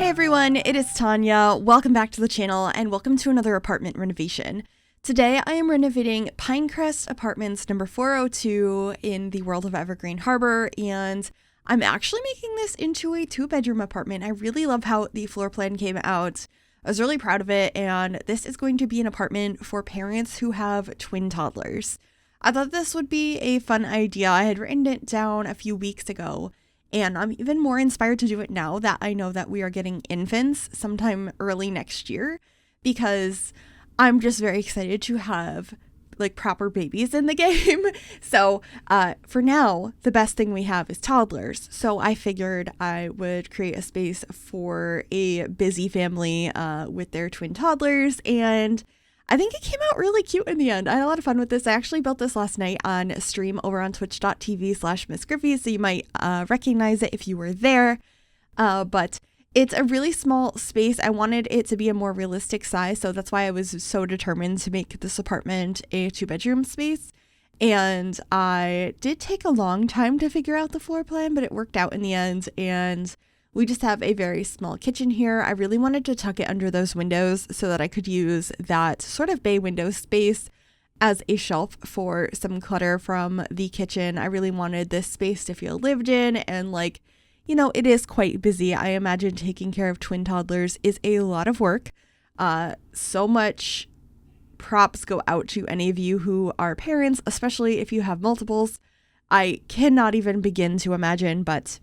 Hey everyone, it is Tanya. Welcome back to the channel and welcome to another apartment renovation. Today I am renovating Pinecrest Apartments number 402 in the world of Evergreen Harbor, and I'm actually making this into a 2-bedroom apartment. I really love how the floor plan came out. I was really proud of it, and this is going to be an apartment for parents who have twin toddlers. I thought this would be a fun idea. I had written it down a few weeks ago, and I'm even more inspired to do it now that I know that we are getting infants sometime early next year, because I'm just very excited to have like proper babies in the game. So for now, the best thing we have is toddlers. So I figured I would create a space for a busy family with their twin toddlers, and I think it came out really cute in the end. I had a lot of fun with this. I actually built this last night on stream over on twitch.tv/Miss Gryphi, so you might recognize it if you were there. But it's a really small space. I wanted it to be a more realistic size, so that's why I was so determined to make this apartment a 2-bedroom space. And I did take a long time to figure out the floor plan, but it worked out in the end, and we just have a very small kitchen here. I really wanted to tuck it under those windows so that I could use that sort of bay window space as a shelf for some clutter from the kitchen. I really wanted this space to feel lived in, and like, you know, it is quite busy. I imagine taking care of twin toddlers is a lot of work. So much props go out to any of you who are parents, especially if you have multiples. I cannot even begin to imagine, but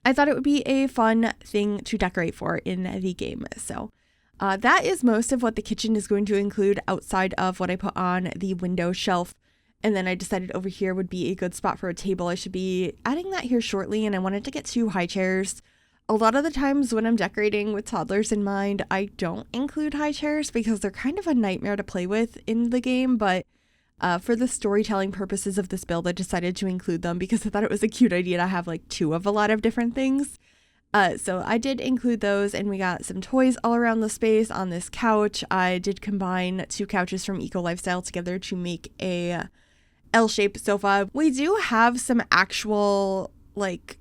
I thought it would be a fun thing to decorate for in the game. So that is most of what the kitchen is going to include outside of what I put on the window shelf. And then I decided over here would be a good spot for a table. I should be adding that here shortly, and I wanted to get 2 high chairs. A lot of the times when I'm decorating with toddlers in mind, I don't include high chairs because they're kind of a nightmare to play with in the game, but for the storytelling purposes of this build, I decided to include them because I thought it was a cute idea to have like 2 of a lot of different things. So I did include those, and we got some toys all around the space on this couch. I did combine 2 couches from Eco Lifestyle together to make a L-shaped sofa. We do have some actual like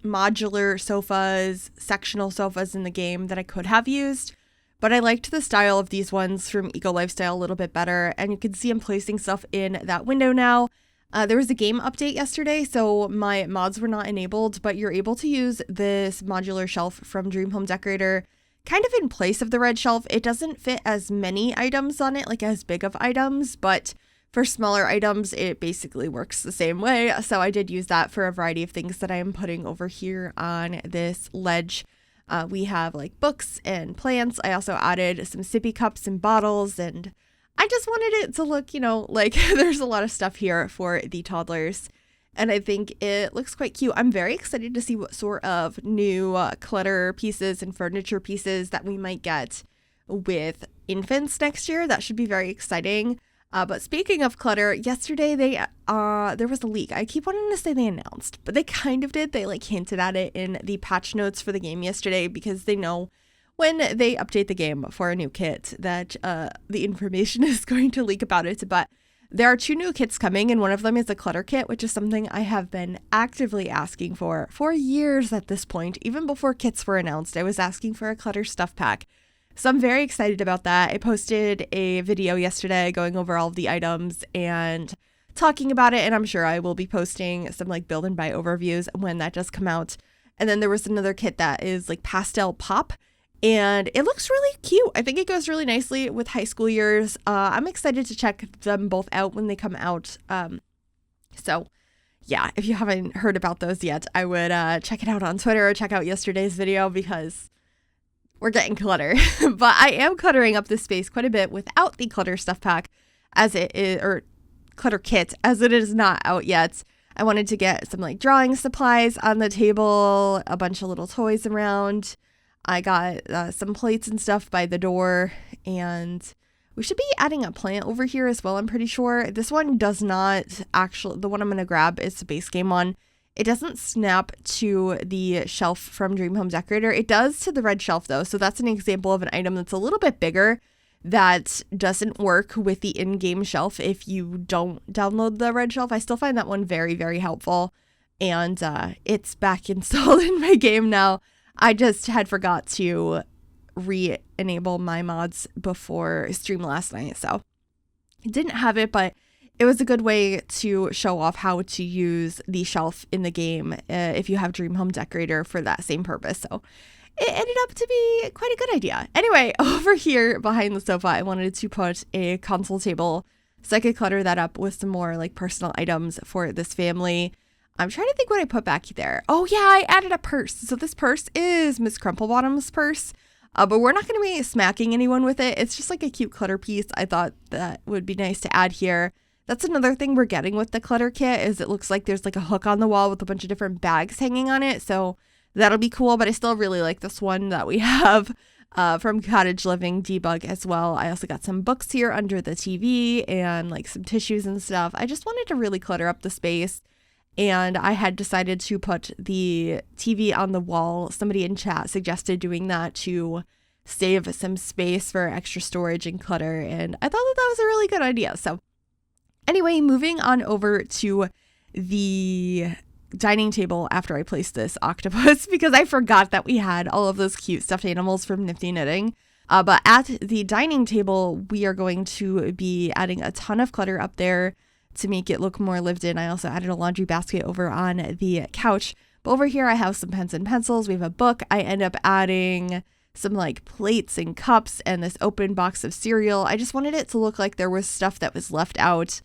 modular sofas, sectional sofas in the game that I could have used, but I liked the style of these ones from Eco Lifestyle a little bit better, and you can see I'm placing stuff in that window now. There was a game update yesterday, so my mods were not enabled, but you're able to use this modular shelf from Dream Home Decorator kind of in place of the red shelf. It doesn't fit as many items on it, like as big of items, but for smaller items, it basically works the same way. So I did use that for a variety of things that I am putting over here on this ledge. We have like books and plants. I also added some sippy cups and bottles, and I just wanted it to look, you know, like there's a lot of stuff here for the toddlers, and I think it looks quite cute. I'm very excited to see what sort of new clutter pieces and furniture pieces that we might get with infants next year. That should be very exciting. But speaking of clutter, yesterday there was a leak. I keep wanting to say they announced, but they kind of did. They like hinted at it in the patch notes for the game yesterday, because they know when they update the game for a new kit that the information is going to leak about it. But there are 2 new kits coming, and one of them is a clutter kit, which is something I have been actively asking for years at this point. Even before kits were announced, I was asking for a clutter stuff pack. So I'm very excited about that. I posted a video yesterday going over all of the items and talking about it, and I'm sure I will be posting some like build and buy overviews when that does come out. And then there was another kit that is like pastel pop, and it looks really cute. I think it goes really nicely with high school years. I'm excited to check them both out when they come out. So yeah, if you haven't heard about those yet, I would check it out on Twitter or check out yesterday's video, because we're getting clutter. But I am cluttering up this space quite a bit without the clutter stuff pack, as it is, or clutter kit, as it is not out yet. I wanted to get some like drawing supplies on the table, a bunch of little toys around. I got some plates and stuff by the door, and we should be adding a plant over here as well, I'm pretty sure. This one does not actually, the one I'm going to grab is the base game one. It doesn't snap to the shelf from Dream Home Decorator. It does to the red shelf though. So that's an example of an item that's a little bit bigger that doesn't work with the in-game shelf if you don't download the red shelf. I still find that one very, very helpful. And it's back installed in my game now. I just had forgot to re-enable my mods before stream last night, so I didn't have it, but it was a good way to show off how to use the shelf in the game if you have Dream Home Decorator for that same purpose. So it ended up to be quite a good idea. Anyway, over here behind the sofa, I wanted to put a console table so I could clutter that up with some more like personal items for this family. I'm trying to think what I put back there. Oh yeah, I added a purse. So this purse is Miss Crumplebottom's purse, but we're not going to be smacking anyone with it. It's just like a cute clutter piece. I thought that would be nice to add here. That's another thing we're getting with the clutter kit is it looks like there's like a hook on the wall with a bunch of different bags hanging on it. So that'll be cool, but I still really like this one that we have from Cottage Living Debug as well. I also got some books here under the TV and like some tissues and stuff. I just wanted to really clutter up the space, and I had decided to put the TV on the wall. Somebody in chat suggested doing that to save some space for extra storage and clutter, and I thought that that was a really good idea. So anyway, moving on over to the dining table after I placed this octopus because I forgot that we had all of those cute stuffed animals from Nifty Knitting. But at the dining table, we are going to be adding a ton of clutter up there to make it look more lived in. I also added a laundry basket over on the couch. But over here, I have some pens and pencils. We have a book. I end up adding some like plates and cups and this open box of cereal. I just wanted it to look like there was stuff that was left out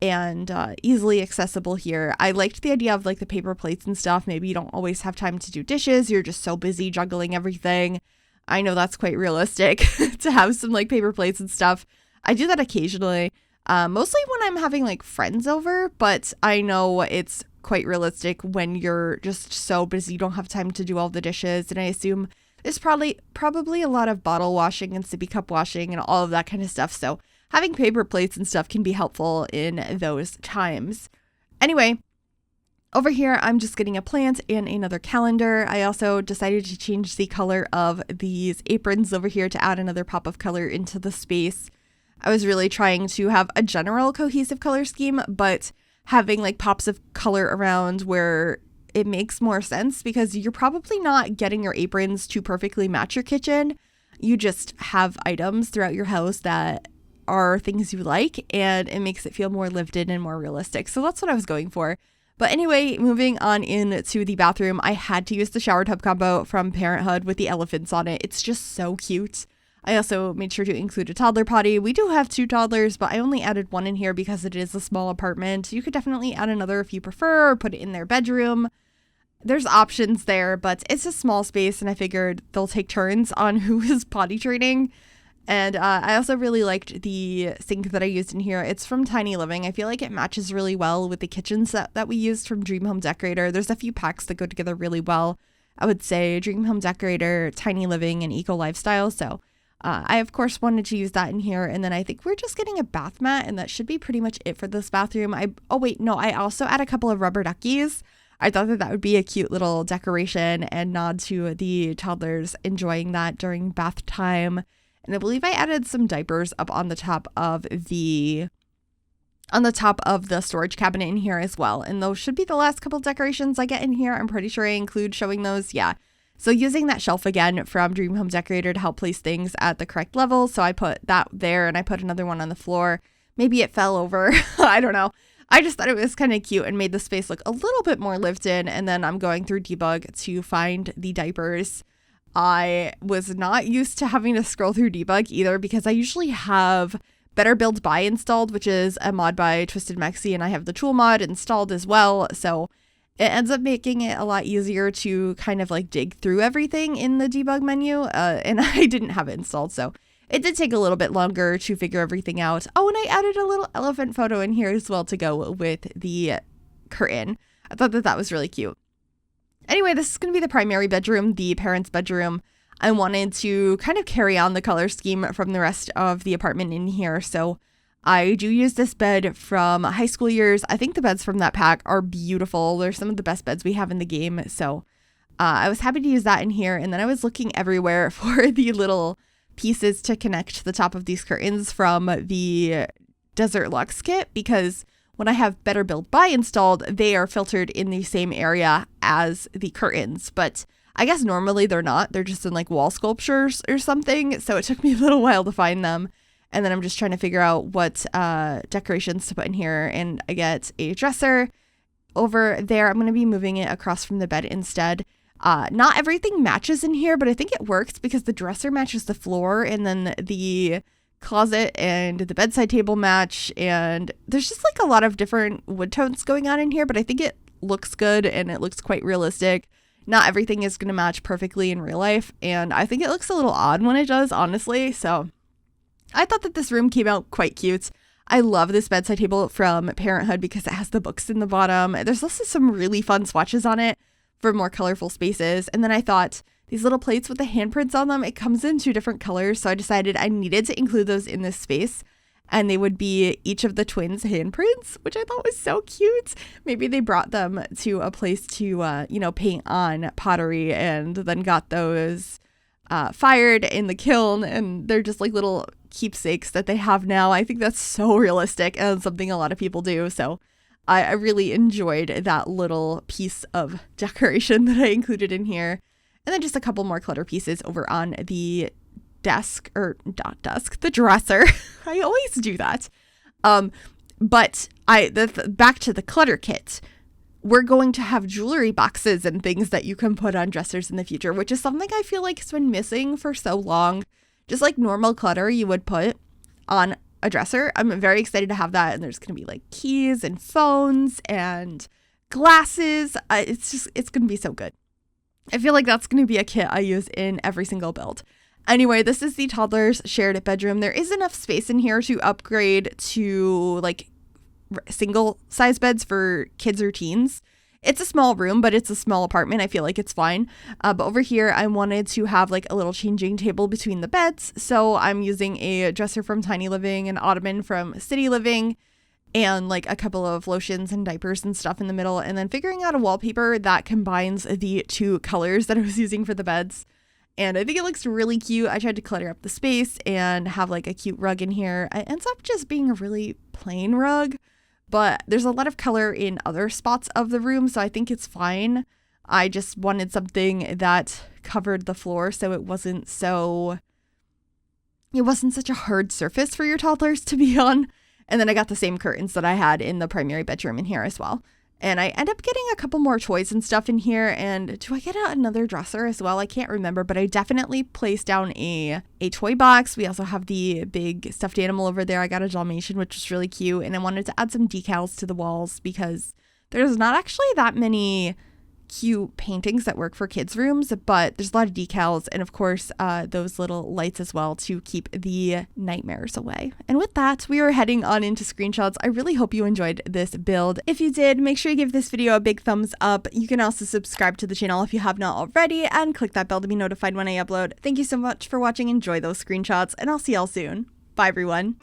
and easily accessible here. I liked the idea of like the paper plates and stuff. Maybe you don't always have time to do dishes. You're just so busy juggling everything. I know that's quite realistic to have some like paper plates and stuff. I do that occasionally, mostly when I'm having like friends over, but I know it's quite realistic when you're just so busy you don't have time to do all the dishes. And I assume there's probably a lot of bottle washing and sippy cup washing and all of that kind of stuff. So having paper plates and stuff can be helpful in those times. Anyway, over here, I'm just getting a plant and another calendar. I also decided to change the color of these aprons over here to add another pop of color into the space. I was really trying to have a general cohesive color scheme, but having like pops of color around where it makes more sense because you're probably not getting your aprons to perfectly match your kitchen. You just have items throughout your house that are things you like, and it makes it feel more lived in and more realistic. So that's what I was going for. But anyway, moving on into the bathroom, I had to use the shower tub combo from Parenthood with the elephants on it. It's just so cute. I also made sure to include a toddler potty. We do have 2 toddlers, but I only added 1 in here because it is a small apartment. You could definitely add another if you prefer, or put it in their bedroom. There's options there, but it's a small space, and I figured they'll take turns on who is potty training. And I also really liked the sink that I used in here. It's from Tiny Living. I feel like it matches really well with the kitchen set that we used from Dream Home Decorator. There's a few packs that go together really well. I would say Dream Home Decorator, Tiny Living, and Eco Lifestyle. So I, of course, wanted to use that in here. And then I think we're just getting a bath mat, and that should be pretty much it for this bathroom. I also add a couple of rubber duckies. I thought that that would be a cute little decoration and nod to the toddlers enjoying that during bath time. And I believe I added some diapers up on the top of the storage cabinet in here as well. And those should be the last couple decorations I get in here. I'm pretty sure I include showing those. Yeah. So using that shelf again from Dream Home Decorator to help place things at the correct level. So I put that there and I put another one on the floor. Maybe it fell over. I don't know. I just thought it was kind of cute and made the space look a little bit more lived in. And then I'm going through debug to find the diapers. I was not used to having to scroll through debug either because I usually have Better Build Buy installed, which is a mod by Twisted Mexi, and I have the tool mod installed as well. So it ends up making it a lot easier to kind of like dig through everything in the debug menu. And I didn't have it installed, so it did take a little bit longer to figure everything out. Oh, and I added a little elephant photo in here as well to go with the curtain. I thought that that was really cute. Anyway, this is going to be the primary bedroom, the parents' bedroom. I wanted to kind of carry on the color scheme from the rest of the apartment in here. So I do use this bed from high school years. I think the beds from that pack are beautiful. They're some of the best beds we have in the game. So I was happy to use that in here. And then I was looking everywhere for the little pieces to connect the top of these curtains from the Desert Luxe kit, because when I have Better Build Buy installed, they are filtered in the same area as the curtains. But I guess normally they're not. They're just in like wall sculptures or something. So it took me a little while to find them. And then I'm just trying to figure out what decorations to put in here. And I get a dresser over there. I'm going to be moving it across from the bed instead. Not everything matches in here, but I think it works because the dresser matches the floor, and then the closet and the bedside table match. And there's just like a lot of different wood tones going on in here, but I think it looks good and it looks quite realistic. Not everything is going to match perfectly in real life, and I think it looks a little odd when it does, honestly. So I thought that this room came out quite cute. I love this bedside table from Parenthood because it has the books in the bottom. There's also some really fun swatches on it for more colorful spaces. And then I thought these little plates with the handprints on them, it comes in 2 different colors. So I decided I needed to include those in this space. And they would be each of the twins' handprints, which I thought was so cute. Maybe they brought them to a place to, paint on pottery and then got those fired in the kiln, and they're just like little keepsakes that they have now. I think that's so realistic and something a lot of people do. So I really enjoyed that little piece of decoration that I included in here. And then just a couple more clutter pieces over on the desk, or not desk, the dresser. I always do that. But back to the clutter kit. We're going to have jewelry boxes and things that you can put on dressers in the future, which is something I feel like has been missing for so long. Just like normal clutter you would put on a dresser. I'm very excited to have that. And there's going to be like keys and phones and glasses. It's going to be so good. I feel like that's going to be a kit I use in every single build. Anyway, this is the toddler's shared bedroom. There is enough space in here to upgrade to like single size beds for kids or teens. It's a small room, but it's a small apartment. I feel like it's fine. But over here, I wanted to have like a little changing table between the beds. So I'm using a dresser from Tiny Living, an ottoman from City Living, and like a couple of lotions and diapers and stuff in the middle. And then figuring out a wallpaper that combines the 2 colors that I was using for the beds. And I think it looks really cute. I tried to clutter up the space and have like a cute rug in here. It ends up just being a really plain rug. But there's a lot of color in other spots of the room, so I think it's fine. I just wanted something that covered the floor so it wasn't such a hard surface for your toddlers to be on. And then I got the same curtains that I had in the primary bedroom in here as well. And I end up getting a couple more toys and stuff in here. And do I get another dresser as well? I can't remember, but I definitely placed down a toy box. We also have the big stuffed animal over there. I got a Dalmatian, which was really cute. And I wanted to add some decals to the walls because there's not actually that many cute paintings that work for kids' rooms, but there's a lot of decals and of course those little lights as well to keep the nightmares away. And with that, we are heading on into screenshots. I really hope you enjoyed this build. If you did, make sure you give this video a big thumbs up. You can also subscribe to the channel if you have not already and click that bell to be notified when I upload. Thank you so much for watching. Enjoy those screenshots and I'll see y'all soon. Bye everyone.